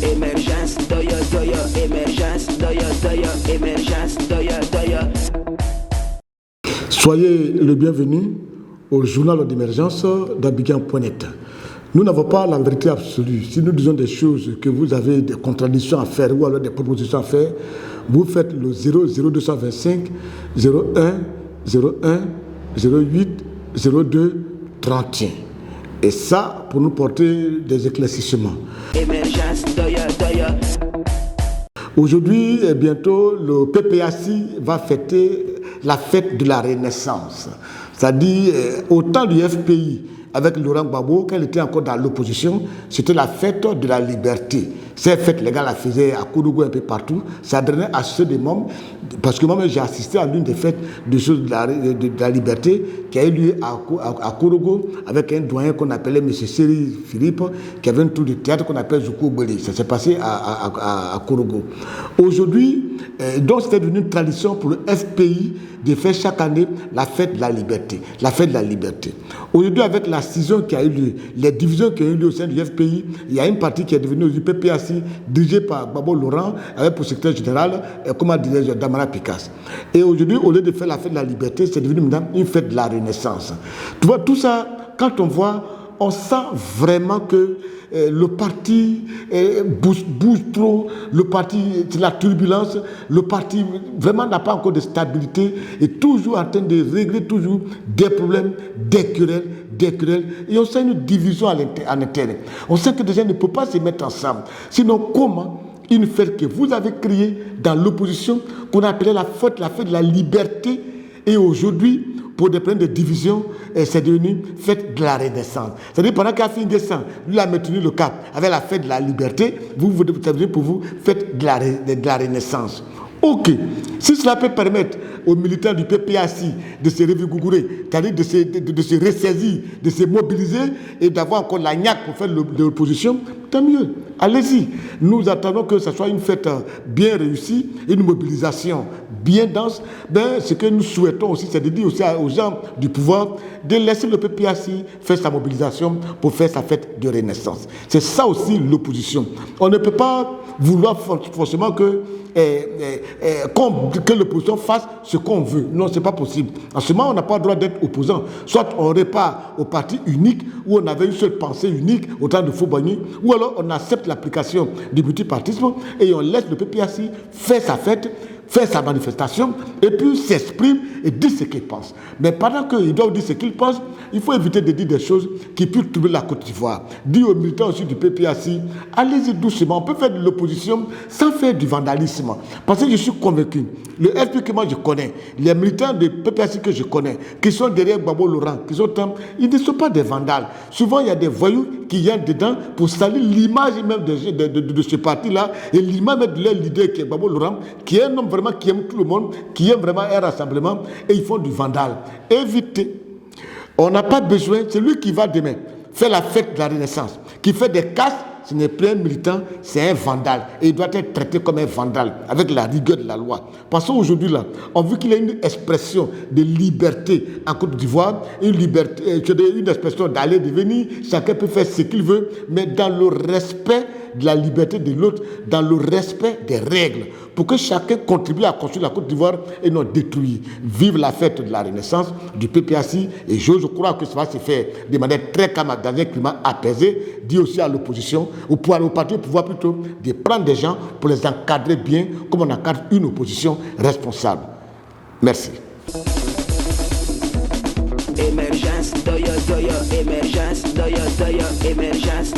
Émergence, émergence, émergence, Soyez le bienvenu au journal d'émergence d'Abidjan.net. Nous n'avons pas la vérité absolue. Si nous disons des choses que vous avez des contradictions à faire ou alors des propositions à faire, vous faites le 00225 01 01 08 02 31. Et ça, pour nous porter des éclaircissements. Émergence, Aujourd'hui et bientôt, le PPAC va fêter la fête de la Renaissance. C'est-à-dire, au temps du FPI, avec Laurent Gbagbo, quand il était encore dans l'opposition, c'était la fête de la liberté. Cette fête, les gars la faisaient à Kourougou un peu partout. Ça donnait à ceux des membres, parce que moi-même j'ai assisté à l'une des fêtes de la liberté qui a eu lieu à Kourougou avec un doyen qu'on appelait M. Seri Philippe, qui avait un tour de théâtre qu'on appelle Zoukou Beli. Ça s'est passé à Kourougou. Aujourd'hui, donc c'était devenu une tradition pour le FPI de faire chaque année la fête de la liberté. La fête de la liberté. Aujourd'hui, avec la scission qui a eu lieu, les divisions qui ont eu lieu au sein du FPI, il y a une partie qui est devenue du PPAC, dirigée par Gbagbo Laurent, avec pour secrétaire général, comment dirais-je, Damara Picasse. Et aujourd'hui, au lieu de faire la fête de la liberté, c'est devenu maintenant une fête de la Renaissance. Tu vois, tout ça, quand on voit, on sent vraiment que le parti bouge trop, le parti, c'est la turbulence, le parti vraiment n'a pas encore de stabilité, est toujours en train de régler toujours des problèmes, des querelles, et on sent une division en interne. On sent que les gens ne peuvent pas se mettre ensemble. Sinon, comment une fête que vous avez créée dans l'opposition, qu'on appelait la fête de la liberté, et aujourd'hui, pour des problèmes de division, c'est devenu fête de la Renaissance. C'est-à-dire, pendant qu'il a fait une descente, lui a maintenu le cap avec la fête de la liberté, vous devez pour vous fête de la Renaissance. Ok, si cela peut permettre aux militants du PPAC de se revigourer, c'est-à-dire de se ressaisir, de se mobiliser et d'avoir encore la niaque pour faire de l'opposition, tant mieux. Allez-y. Nous attendons que ce soit une fête bien réussie, une mobilisation bien dense. Ben, ce que nous souhaitons aussi, c'est de dire aussi aux gens du pouvoir de laisser le PPAC faire sa mobilisation pour faire sa fête de Renaissance. C'est ça aussi l'opposition. On ne peut pas vouloir forcément que l'opposition fasse ce qu'on veut. Non, ce n'est pas possible. En ce moment, on n'a pas le droit d'être opposant. Soit on repart au parti unique, où on avait une seule pensée unique au temps de Fobagny, ou alors on accepte l'application du multipartisme et on laisse le PPAC faire sa fête, faire sa manifestation, et puis s'exprime et dire ce qu'il pense. Mais pendant qu'ils doivent dire ce qu'ils pensent, il faut éviter de dire des choses qui puissent troubler la Côte d'Ivoire. Dire aux militants aussi du PPAC, allez-y doucement, on peut faire de l'opposition sans faire du vandalisme. Parce que je suis convaincu, le FP que moi je connais, les militants du PPAC que je connais, qui sont derrière Gbagbo Laurent, ils ne sont pas des vandales. Souvent, il y a des voyous qui viennent dedans pour salir l'image même de ce parti-là et l'image même de leur leader qui est Gbagbo Laurent, qui est un homme vraiment qui aime tout le monde, qui aime vraiment un rassemblement, et ils font du vandal. Évitez. On n'a pas besoin, c'est lui qui va demain faire la fête de la Renaissance, qui fait des casses, ce n'est plus un militant, c'est un vandal. Et il doit être traité comme un vandal, avec la rigueur de la loi. Parce qu'aujourd'hui, là, on veut qu'il y ait une expression de liberté en Côte d'Ivoire, une expression d'aller et de venir, chacun peut faire ce qu'il veut, mais dans le respect de la liberté de l'autre, dans le respect des règles, pour que chacun contribue à construire la Côte d'Ivoire et non détruire. Vive la fête de la Renaissance du PPAC, et je crois que ça va se faire de manière très calme, dans un climat apaisé, dit aussi à l'opposition, ou au parti au pouvoir plutôt, de prendre des gens pour les encadrer bien, comme on encadre une opposition responsable. Merci. Émergence, émergence, émergence,